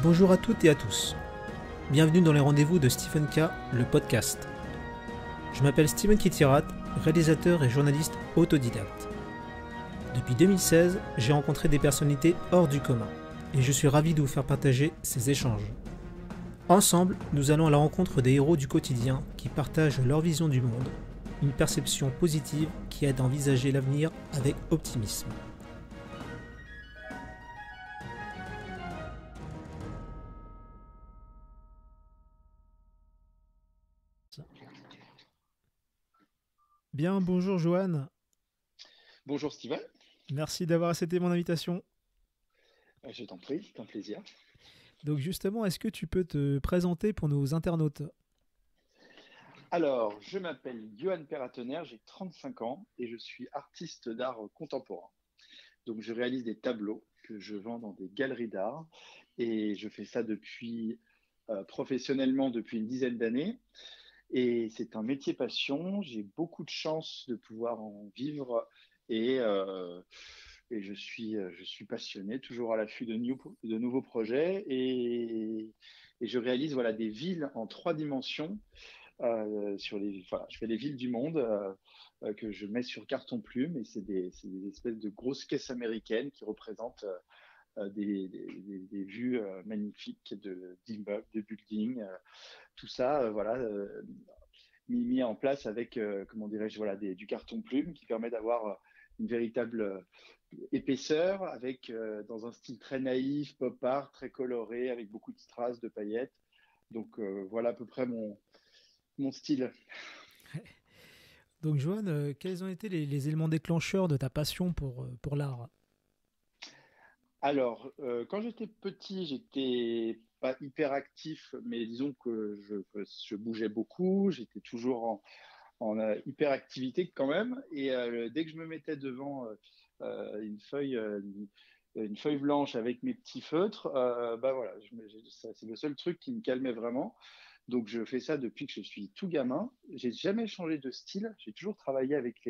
Bonjour à toutes et à tous. Bienvenue dans les rendez-vous de Stephen K, le podcast. Je m'appelle Steven Kitirat, réalisateur et journaliste autodidacte. Depuis 2016, j'ai rencontré des personnalités hors du commun et je suis ravi de vous faire partager ces échanges. Ensemble, nous allons à la rencontre des héros du quotidien qui partagent leur vision du monde, une perception positive qui aide à envisager l'avenir avec optimisme. Bien, bonjour Johan. Bonjour Steven. Merci d'avoir accepté mon invitation. Je t'en prie, c'est un plaisir. Donc justement, est-ce que tu peux te présenter pour nos internautes? Alors, je m'appelle Johan Perratener, j'ai 35 ans et je suis artiste d'art contemporain. Donc, je réalise des tableaux que je vends dans des galeries d'art et je fais ça depuis professionnellement depuis une dizaine d'années. Et c'est un métier passion. J'ai beaucoup de chance de pouvoir en vivre et, euh, et je suis passionné, toujours à l'affût de nouveaux projets. Et je réalise voilà, des villes en 3 dimensions. Voilà, je fais des villes du monde que je mets sur carton plume et c'est des espèces de grosses caisses américaines qui représentent des vues magnifiques d'immeubles, de buildings, tout ça, voilà, mis en place avec, comment dirais-je, voilà, du carton plume qui permet d'avoir une véritable épaisseur avec, dans un style très naïf, pop art, très coloré, avec beaucoup de strass, de paillettes. Donc voilà à peu près mon style. Donc Johan, quels ont été les éléments déclencheurs de ta passion pour l'art? Alors, quand j'étais petit, j'étais pas hyper actif, mais disons que je bougeais beaucoup, j'étais toujours en hyperactivité quand même. Et dès que je me mettais devant une feuille blanche avec mes petits feutres, bah voilà, c'est le seul truc qui me calmait vraiment. Donc je fais ça depuis que je suis tout gamin. J'ai jamais changé de style. J'ai toujours travaillé avec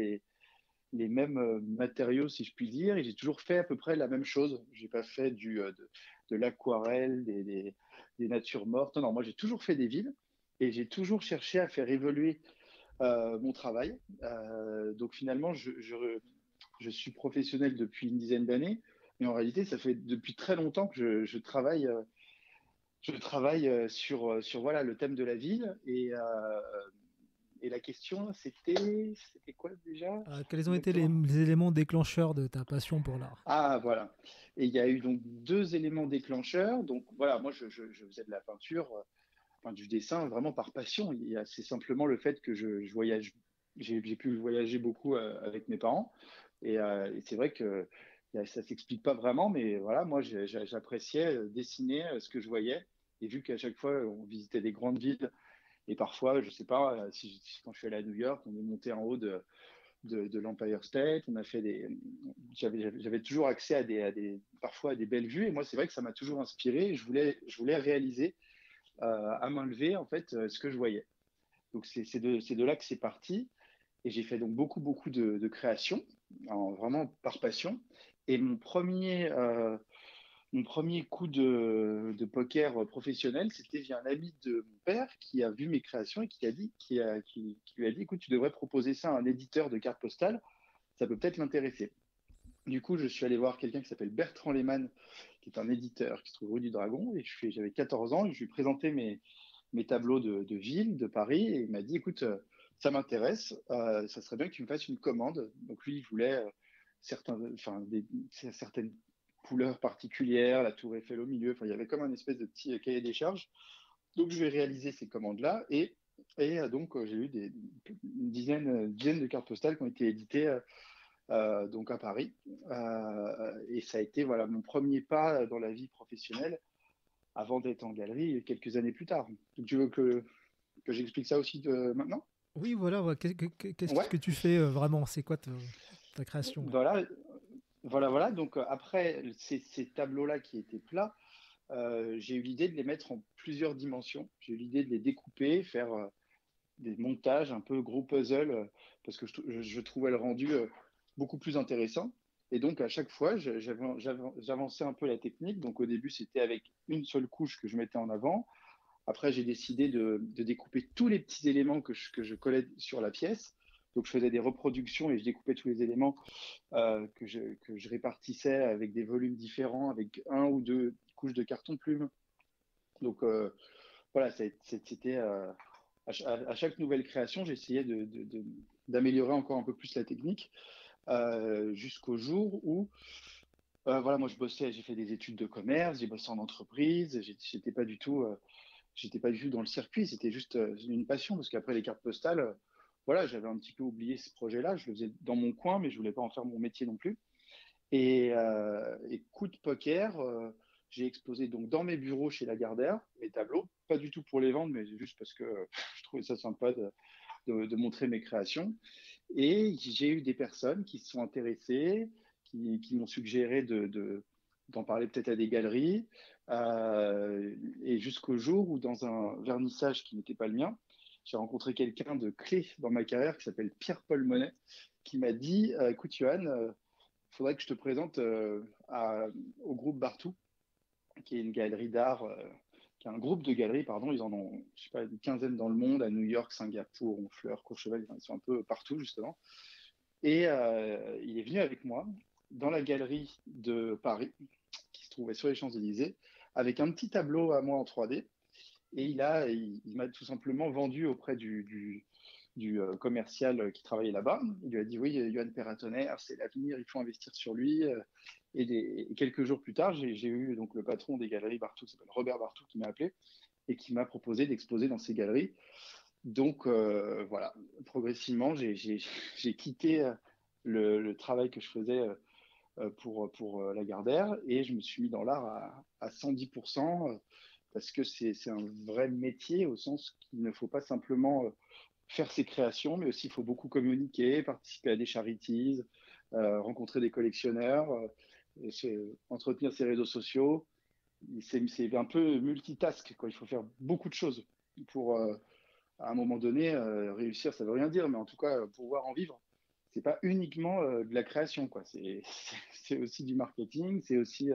les mêmes matériaux, si je puis dire, et j'ai toujours fait à peu près la même chose. J'ai pas fait de l'aquarelle, des natures mortes. Non, non, moi j'ai toujours fait des villes et j'ai toujours cherché à faire évoluer mon travail. Donc finalement, je suis professionnel depuis une dizaine d'années, mais en réalité, ça fait depuis très longtemps que je travaille sur voilà, le thème de la ville. Et la question, c'était quoi déjà Quels ont été exactement? les éléments déclencheurs de ta passion pour l'art? Ah, voilà. Et il y a eu donc 2 éléments déclencheurs. Donc voilà, moi, je faisais de la peinture, enfin, du dessin vraiment par passion. C'est simplement le fait que je voyage. J'ai pu voyager beaucoup avec mes parents. Et c'est vrai que ça ne s'explique pas vraiment, mais voilà, moi, j'appréciais dessiner ce que je voyais. Et vu qu'à chaque fois, on visitait des grandes villes, et parfois, je sais pas, quand je suis allé à New York, on est monté en haut de l'Empire State, on a fait j'avais toujours accès parfois à des belles vues. Et moi, c'est vrai que ça m'a toujours inspiré. Je voulais réaliser à main levée, en fait, ce que je voyais. Donc, c'est de là que c'est parti. Et j'ai fait donc beaucoup de créations, vraiment par passion. Et mon premier coup de poker professionnel, c'était via un ami de mon père qui a vu mes créations et qui lui a dit, écoute, tu devrais proposer ça à un éditeur de cartes postales, ça peut peut-être l'intéresser. Du coup, je suis allé voir quelqu'un qui s'appelle Bertrand Lehmann, qui est un éditeur qui se trouve rue du Dragon, et j'avais 14 ans, et je lui ai présenté mes tableaux de ville, de Paris, et il m'a dit, écoute, ça m'intéresse, ça serait bien que tu me fasses une commande. Donc lui, il voulait certaines couleurs particulières, la tour Eiffel au milieu, enfin, il y avait comme un espèce de petit cahier des charges. Donc je vais réaliser ces commandes-là, et j'ai eu une dizaine de cartes postales qui ont été éditées donc à Paris. Et ça a été voilà, mon premier pas dans la vie professionnelle avant d'être en galerie quelques années plus tard. Donc, tu veux que j'explique ça aussi maintenant? Oui, voilà, ouais, qu'est-ce Ouais, que tu fais vraiment? C'est quoi ta création? Ouais. voilà, voilà. Donc après ces tableaux-là qui étaient plats, j'ai eu l'idée de les mettre en plusieurs dimensions. J'ai eu l'idée de les découper, faire des montages un peu gros puzzle, parce que je trouvais le rendu beaucoup plus intéressant. Et donc, à chaque fois, j'avançais un peu la technique. Donc, au début, c'était avec une seule couche que je mettais en avant. Après, j'ai décidé de découper tous les petits éléments que je collais sur la pièce. Donc, je faisais des reproductions et je découpais tous les éléments que je répartissais avec des volumes différents, avec un ou deux couches de carton plume. Donc, voilà, c'était à chaque nouvelle création, j'essayais d'améliorer encore un peu plus la technique jusqu'au jour où, voilà, moi je bossais, j'ai fait des études de commerce, j'ai bossé en entreprise, j'étais pas du tout dans le circuit, c'était juste une passion parce qu'après les cartes postales, voilà, j'avais un petit peu oublié ce projet-là, je le faisais dans mon coin, mais je voulais pas en faire mon métier non plus. Et coup de poker, j'ai exposé donc dans mes bureaux chez Lagardère mes tableaux, pas du tout pour les vendre, mais juste parce que je trouvais ça sympa de montrer mes créations. Et j'ai eu des personnes qui se sont intéressées, qui m'ont suggéré d'en parler peut-être à des galeries, et jusqu'au jour où dans un vernissage qui n'était pas le mien, j'ai rencontré quelqu'un de clé dans ma carrière qui s'appelle Pierre-Paul Monet, qui m'a dit, écoute Johan, il faudrait que je te présente au groupe Bartou, qui est une galerie d'art, qui est un groupe de galeries, pardon. Ils en ont, je sais pas, une quinzaine dans le monde, à New York, Singapour, Honfleur, Courchevel, ils sont un peu partout, justement. Et il est venu avec moi dans la galerie de Paris, qui se trouvait sur les Champs-Élysées, avec un petit tableau à moi en 3D. Et il m'a tout simplement vendu auprès du commercial qui travaillait là-bas. Il lui a dit oui, Johan Perratonnerre, c'est l'avenir, il faut investir sur lui. Et quelques jours plus tard, j'ai eu donc le patron des galeries Bartou, qui s'appelle Robert Bartou, qui m'a appelé et qui m'a proposé d'exposer dans ces galeries. Donc voilà, progressivement, j'ai quitté le travail que je faisais pour Lagardère et je me suis mis dans l'art à 110% parce que c'est un vrai métier au sens qu'il ne faut pas simplement faire ses créations, mais aussi il faut beaucoup communiquer, participer à des charities, rencontrer des collectionneurs, entretenir ses réseaux sociaux. C'est un peu multitask, quoi. Il faut faire beaucoup de choses pour, à un moment donné, réussir, ça veut rien dire, mais en tout cas, pouvoir en vivre. C'est pas uniquement de la création, quoi. C'est aussi du marketing, c'est aussi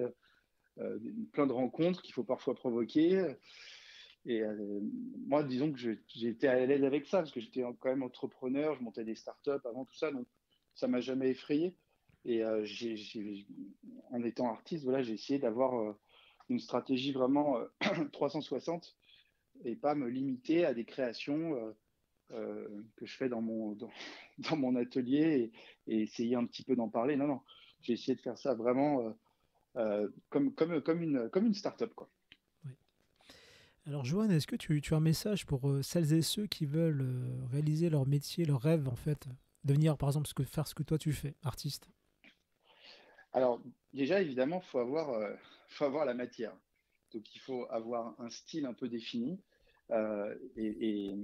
plein de rencontres qu'il faut parfois provoquer. Et moi, disons que j'ai été à l'aise avec ça, parce que j'étais quand même entrepreneur, je montais des startups avant tout ça, donc ça m'a jamais effrayé. Et en étant artiste, voilà, j'ai essayé d'avoir une stratégie vraiment 360 et pas me limiter à des créations que je fais dans mon atelier et essayer un petit peu d'en parler. Non, non, j'ai essayé de faire ça vraiment comme une start-up, quoi. Oui. Alors, Johan, est-ce que tu as un message pour celles et ceux qui veulent réaliser leur métier, leur rêve, en fait, devenir, par exemple, faire ce que toi tu fais, artiste? Alors, déjà, évidemment, faut avoir la matière. Donc, il faut avoir un style un peu défini euh, et, et,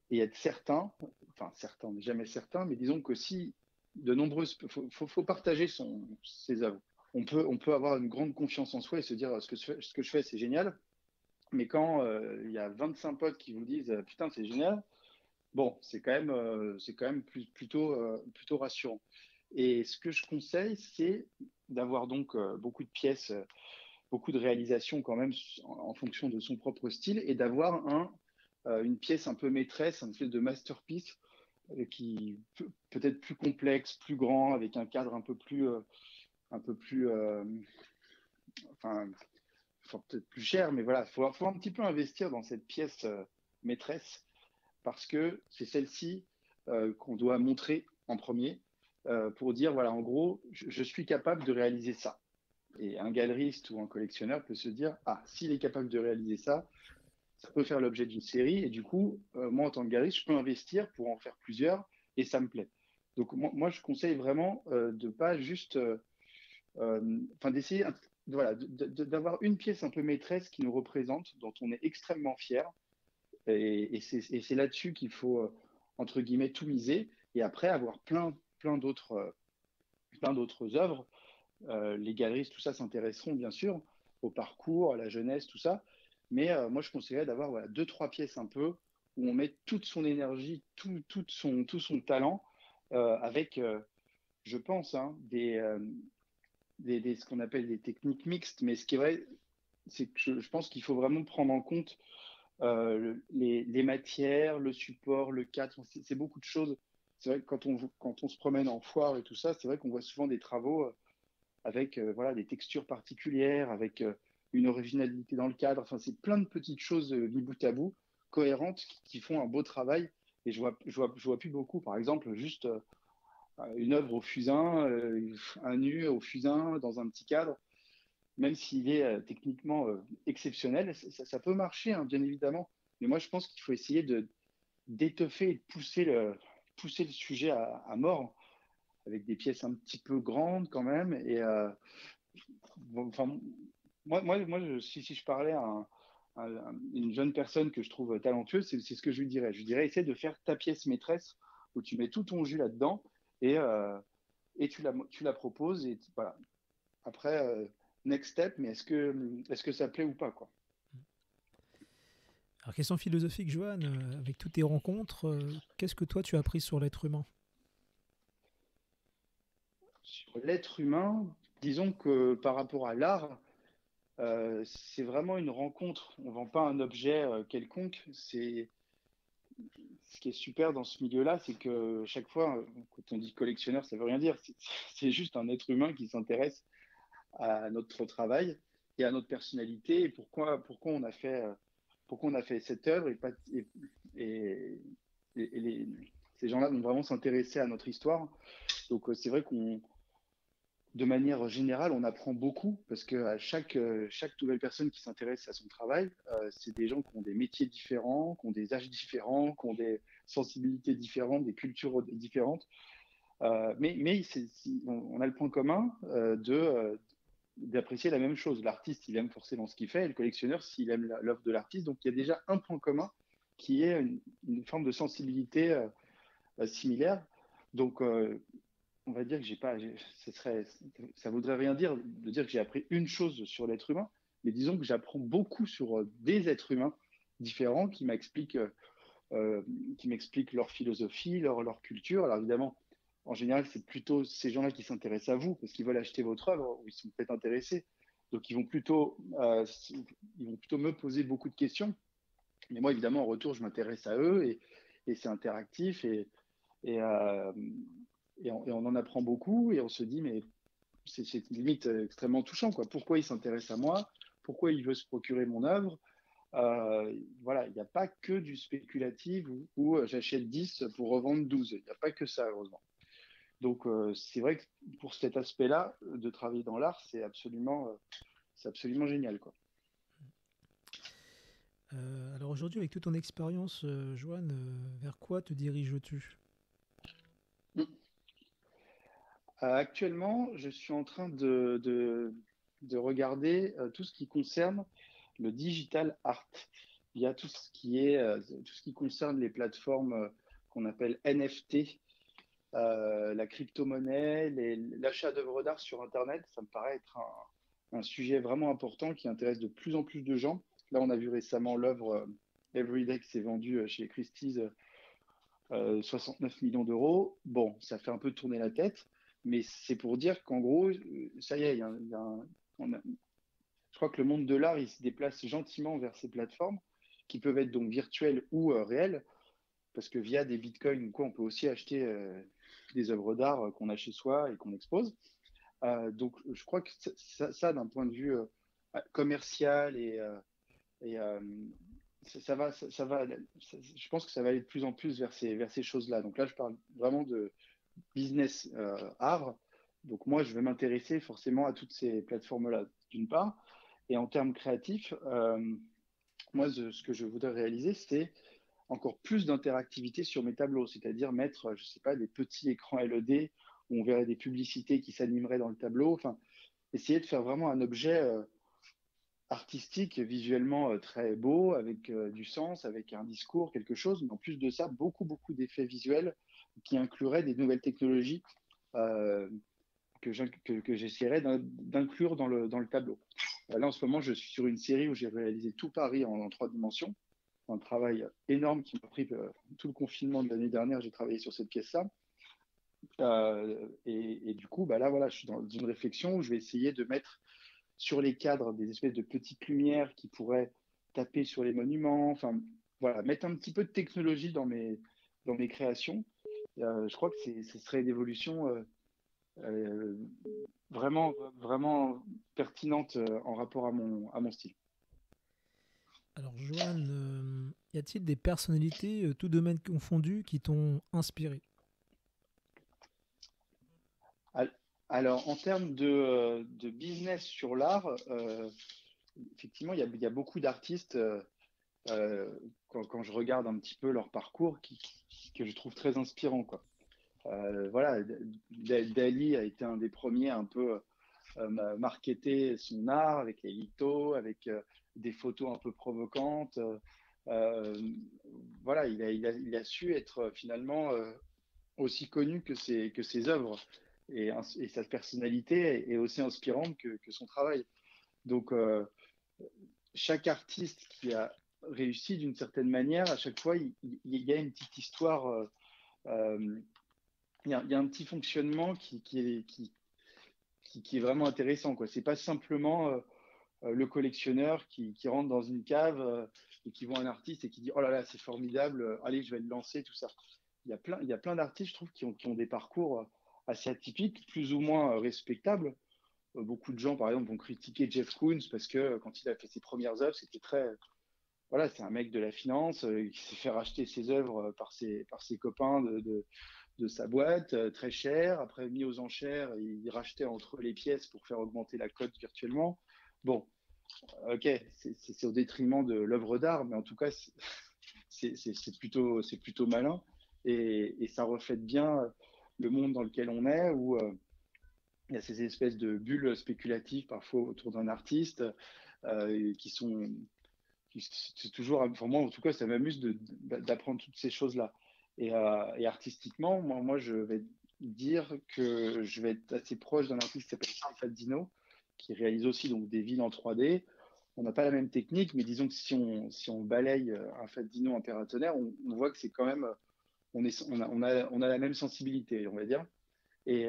et être certain, enfin, certain, mais jamais certain, mais disons que si de nombreuses, faut partager ses œuvres. On peut avoir une grande confiance en soi et se dire ce que je fais, c'est génial. Mais quand il y a 25 potes qui vous disent putain, c'est génial, bon, c'est quand même plutôt rassurant. Et ce que je conseille, c'est d'avoir donc beaucoup de pièces, beaucoup de réalisations quand même en fonction de son propre style et d'avoir une pièce un peu maîtresse, un espèce de masterpiece qui peut-être plus complexe, plus grand, avec un cadre un peu plus, enfin, peut-être plus cher, mais voilà, faut un petit peu investir dans cette pièce maîtresse parce que c'est celle-ci qu'on doit montrer en premier pour dire, voilà, en gros, je suis capable de réaliser ça. Et un galeriste ou un collectionneur peut se dire, ah, s'il est capable de réaliser ça, ça peut faire l'objet d'une série. Et du coup, moi, en tant que galeriste, je peux investir pour en faire plusieurs et ça me plaît. Donc, moi je conseille vraiment de pas juste, enfin, d'essayer, voilà, d'avoir une pièce un peu maîtresse qui nous représente, dont on est extrêmement fier. Et c'est là-dessus qu'il faut, entre guillemets, tout miser. Et après, avoir plein d'autres œuvres. Les galeristes, tout ça, s'intéresseront bien sûr au parcours, à la jeunesse, tout ça. Mais moi, je conseillerais d'avoir voilà, deux, trois pièces un peu où on met toute son énergie, tout son talent avec je pense, hein, ce qu'on appelle des techniques mixtes. Mais ce qui est vrai, c'est que je pense qu'il faut vraiment prendre en compte les matières, le support, le cadre. C'est beaucoup de choses. C'est vrai que quand on se promène en foire et tout ça, c'est vrai qu'on voit souvent des travaux avec voilà, des textures particulières, avec une originalité dans le cadre. Enfin, c'est plein de petites choses mis bout à bout, cohérentes, qui font un beau travail. Et je vois plus beaucoup, par exemple, juste une œuvre au fusain, un nu au fusain dans un petit cadre, même s'il est techniquement exceptionnel, ça peut marcher, hein, bien évidemment. Mais moi, je pense qu'il faut essayer d'étoffer et de pousser le sujet à mort, avec des pièces un petit peu grandes quand même. Et enfin, si je parlais à une jeune personne que je trouve talentueuse, c'est ce que je lui dirais. Je lui dirais, essaie de faire ta pièce maîtresse où tu mets tout ton jus là-dedans et, et tu la proposes. Et voilà. Après, next step, mais est-ce que ça plaît ou pas, quoi. Alors, question philosophique, Johan, avec toutes tes rencontres, qu'est-ce que toi tu as appris sur l'être humain? Sur l'être humain, disons que par rapport à l'art, c'est vraiment une rencontre. On ne vend pas un objet quelconque. Ce qui est super dans ce milieu-là, c'est que chaque fois, quand on dit collectionneur, ça veut rien dire. C'est juste un être humain qui s'intéresse à notre travail et à notre personnalité et pourquoi on a fait cette œuvre et, ces gens-là vont vraiment s'intéresser à notre histoire. Donc c'est vrai de manière générale, on apprend beaucoup parce que à chaque nouvelle personne qui s'intéresse à son travail, c'est des gens qui ont des métiers différents, qui ont des âges différents, qui ont des sensibilités différentes, des cultures différentes. Mais on a le point commun d'apprécier la même chose. L'artiste, il aime forcément ce qu'il fait, et le collectionneur, s'il aime l'œuvre de l'artiste. Donc il y a déjà un point commun qui est une forme de sensibilité similaire. Donc on va dire que ça voudrait rien dire de dire que j'ai appris une chose sur l'être humain, mais disons que j'apprends beaucoup sur des êtres humains différents qui m'expliquent leur philosophie, leur culture. Alors évidemment, en général, c'est plutôt ces gens-là qui s'intéressent à vous parce qu'ils veulent acheter votre œuvre ou ils sont peut-être intéressés. Donc ils vont plutôt me poser beaucoup de questions. Mais moi, évidemment, en retour, je m'intéresse à eux et c'est interactif et, euh, et on en apprend beaucoup et on se dit, mais c'est limite extrêmement touchant, quoi. Pourquoi il s'intéresse à moi? Pourquoi il veut se procurer mon œuvre? Voilà, il n'y a pas que du spéculatif où j'achète 10 pour revendre 12. Il n'y a pas que ça, heureusement. Donc, c'est vrai que pour cet aspect-là, de travailler dans l'art, c'est absolument génial, quoi. Alors aujourd'hui, avec toute ton expérience, Johan, vers quoi te diriges-tu? Actuellement, je suis en train de regarder tout ce qui concerne le digital art. Il y a tout ce qui concerne les plateformes qu'on appelle NFT, la crypto-monnaie, l'achat d'œuvres d'art sur Internet. Ça me paraît être un sujet vraiment important qui intéresse de plus en plus de gens. Là, on a vu récemment l'œuvre Everyday qui s'est vendue chez Christie's 69 millions d'euros. Bon, ça fait un peu tourner la tête, mais c'est pour dire qu'en gros, ça y est, je crois que le monde de l'art, il se déplace gentiment vers ces plateformes qui peuvent être donc virtuelles ou réelles, parce que via des bitcoins ou quoi, on peut aussi acheter des œuvres d'art qu'on a chez soi et qu'on expose. Donc, je crois que d'un point de vue commercial et je pense que ça va aller de plus en plus vers ces choses-là. Donc là, je parle vraiment de business art. Donc moi, je vais m'intéresser forcément à toutes ces plateformes-là, d'une part. Et en termes créatifs, moi, ce que je voudrais réaliser, c'est encore plus d'interactivité sur mes tableaux, c'est-à-dire mettre, je ne sais pas, des petits écrans LED où on verrait des publicités qui s'animeraient dans le tableau. Enfin, essayer de faire vraiment un objet artistique, visuellement très beau, avec du sens, avec un discours, quelque chose. Mais en plus de ça, beaucoup d'effets visuels qui incluraient des nouvelles technologies euh, que j'essaierais d'inclure dans le tableau. Là, en ce moment, je suis sur une série où j'ai réalisé tout Paris en 3 dimensions. Un travail énorme qui m'a pris tout le confinement de l'année dernière. J'ai travaillé sur cette pièce-là. Et du coup, bah là, voilà, je suis dans une réflexion où je vais essayer de mettre sur les cadres des espèces de petites lumières qui pourraient taper sur les monuments. Enfin, voilà, mettre un petit peu de technologie dans mes créations. Je crois que ce serait une évolution euh, vraiment, vraiment pertinente en rapport à mon style. Alors, Johan, y a-t-il des personnalités, tout domaine confondu, qui t'ont inspiré? Alors, en termes de business sur l'art, effectivement, il y a beaucoup d'artistes, quand je regarde un petit peu leur parcours, que je trouve très inspirant, quoi. Voilà, Dali a été un des premiers à un peu marketer son art avec les lithos, avec des photos un peu provocantes. Euh, voilà, il a su être finalement aussi connu que ses œuvres. Et sa personnalité est aussi inspirante que son travail. Donc, chaque artiste qui a réussi d'une certaine manière, à chaque fois, il y a une petite histoire, euh, il y a un petit fonctionnement qui est vraiment intéressant, quoi. C'est pas simplement le collectionneur qui rentre dans une cave et qui voit un artiste et qui dit oh là là, c'est formidable, allez, je vais le lancer, tout ça. Il y a plein d'artistes, je trouve, qui ont des parcours assez atypiques, plus ou moins respectables. Beaucoup de gens, par exemple, vont critiquer Jeff Koons parce que quand il a fait ses premières œuvres, c'était très. Voilà, c'est un mec de la finance qui s'est fait racheter ses œuvres par ses copains de sa boîte, très cher. Après, mis aux enchères, il rachetait entre les pièces pour faire augmenter la cote virtuellement. Bon, ok, c'est au détriment de l'œuvre d'art, mais en tout cas, c'est plutôt malin et ça reflète bien le monde dans lequel on est où il y a ces espèces de bulles spéculatives parfois autour d'un artiste qui sont. C'est toujours, pour moi en tout cas, ça m'amuse d'apprendre toutes ces choses-là. Et artistiquement, moi, je vais dire que je vais être assez proche d'un artiste qui s'appelle Charles Faddino, qui réalise aussi donc des villes en 3D. On n'a pas la même technique, mais disons que si on balaye un Faddino en paratonnerre, on voit que c'est quand même, on a la même sensibilité, on va dire. Et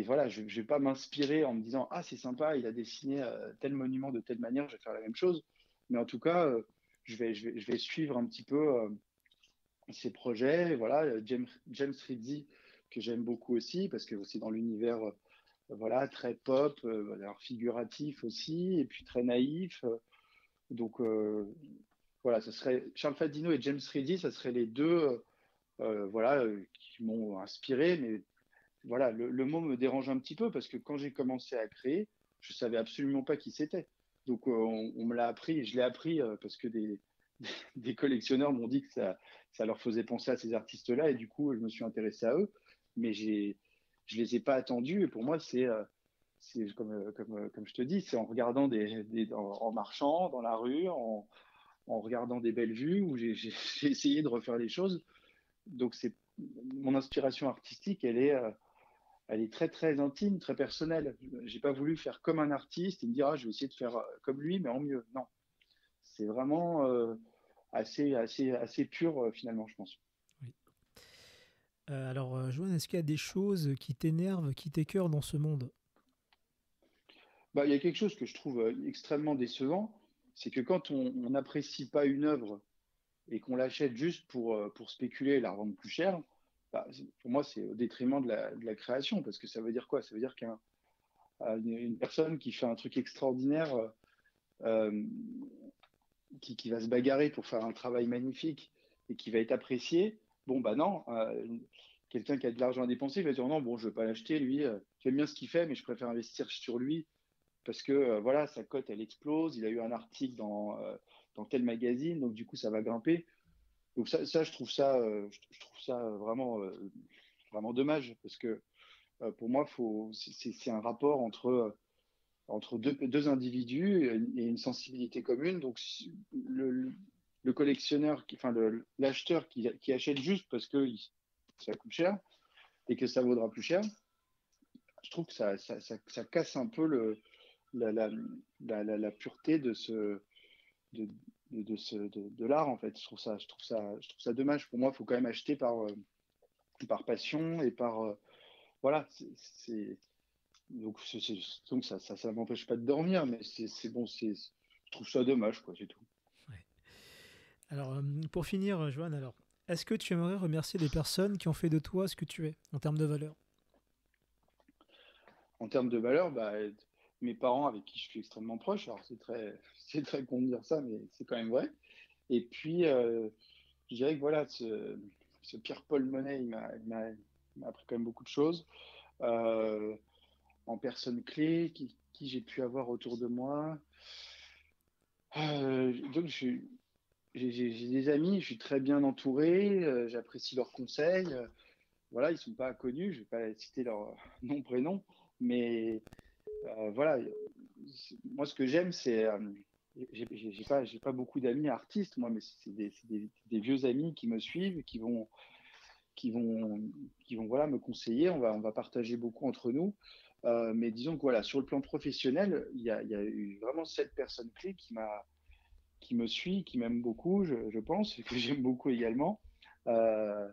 voilà, je ne vais pas m'inspirer en me disant ah c'est sympa, il a dessiné tel monument de telle manière, je vais faire la même chose. Mais en tout cas, je vais suivre un petit peu ses projets. Et voilà, James Rizzi que j'aime beaucoup aussi parce que c'est dans l'univers voilà très pop, alors figuratif aussi et puis très naïf. Donc voilà, ce serait Charles Fadino et James Rizzi, ça serait les deux voilà qui m'ont inspiré, mais voilà, le mot me dérange un petit peu parce que quand j'ai commencé à créer, je savais absolument pas qui c'était. Donc on me l'a appris, je l'ai appris parce que des collectionneurs m'ont dit que ça leur faisait penser à ces artistes-là et du coup je me suis intéressé à eux, mais je les ai pas attendus et pour moi c'est comme je te dis, c'est en regardant en marchant dans la rue, en regardant des belles vues où j'ai essayé de refaire les choses. Donc c'est mon inspiration artistique, elle est très très intime, très personnelle. J'ai pas voulu faire comme un artiste et me dire ah, je vais essayer de faire comme lui, mais en mieux. Non, c'est vraiment assez pur finalement, je pense. Oui. Alors, Johan, est-ce qu'il y a des choses qui t'énervent, qui t'écœurent dans ce monde? Bah, il y a quelque chose que je trouve extrêmement décevant, c'est que quand on n'apprécie pas une œuvre et qu'on l'achète juste pour spéculer et la revendre plus cher, bah, pour moi c'est au détriment de la création, parce que ça veut dire quoi? Ça veut dire une personne qui fait un truc extraordinaire euh, qui va se bagarrer pour faire un travail magnifique et qui va être apprécié, bon, bah non, quelqu'un qui a de l'argent à dépenser, il va dire non, bon, je ne veux pas l'acheter, lui, j'aime bien ce qu'il fait, mais je préfère investir sur lui parce que voilà, sa cote, elle explose, il a eu un article dans tel magazine, donc du coup, ça va grimper. Donc je trouve ça vraiment, vraiment dommage parce que pour moi, c'est un rapport entre deux individus et une sensibilité commune. Donc, si le collectionneur, enfin l'acheteur qui achète juste parce que ça coûte cher et que ça vaudra plus cher, je trouve que ça casse un peu la, la, la pureté de, de l'art en fait. Je trouve ça dommage. Pour moi, il faut quand même acheter par passion et par voilà. Donc ça m'empêche pas de dormir, mais c'est bon, je trouve ça dommage, quoi, c'est tout. Ouais. Alors, pour finir, Johan, alors, est-ce que tu aimerais remercier des personnes qui ont fait de toi ce que tu es en termes de valeur? En termes de valeur, bah, mes parents avec qui je suis extrêmement proche, alors c'est très con de dire ça, mais c'est quand même vrai. Et puis, je dirais que voilà, ce Pierre-Paul Monet, il m'a appris quand même beaucoup de choses. Euh, En personnes clés qui j'ai pu avoir autour de moi. Donc, j'ai des amis, je suis très bien entouré, j'apprécie leurs conseils. Voilà, ils sont pas connus, je vais pas citer leur nom, prénom, mais voilà, moi ce que j'aime, c'est, j'ai pas beaucoup d'amis artistes, moi, mais des vieux amis qui me suivent, qui vont, qui vont voilà, me conseiller. On va partager beaucoup entre nous. Mais disons que voilà, sur le plan professionnel, il y a eu vraiment cette personne clé qui me suit, qui m'aime beaucoup, je pense, et que j'aime beaucoup également. Euh,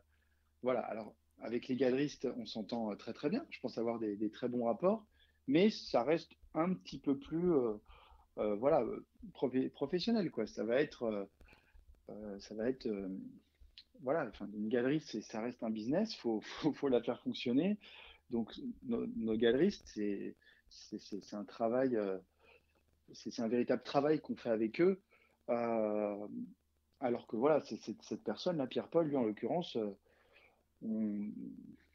voilà, alors avec les galeristes, on s'entend très très bien. Je pense avoir des très bons rapports, mais ça reste un petit peu plus voilà, professionnel, quoi. Ça va être voilà, enfin, une galerie, ça reste un business, faut la faire fonctionner. Donc, nos galeristes, c'est un travail, c'est un véritable travail qu'on fait avec eux. Euh, Alors que voilà, cette personne-là, Pierre-Paul, lui en l'occurrence, on-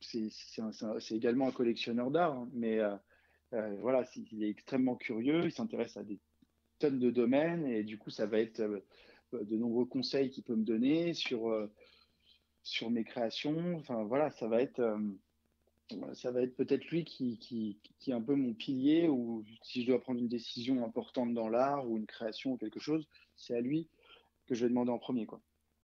c'est également un collectionneur d'art, hein, mais voilà, il est extrêmement curieux, il s'intéresse à des tonnes de domaines et du coup, ça va être de nombreux conseils qu'il peut me donner sur mes créations. Enfin, voilà, ça va être peut-être lui qui est un peu mon pilier ou si je dois prendre une décision importante dans l'art ou une création ou quelque chose, c'est à lui que je vais demander en premier, quoi.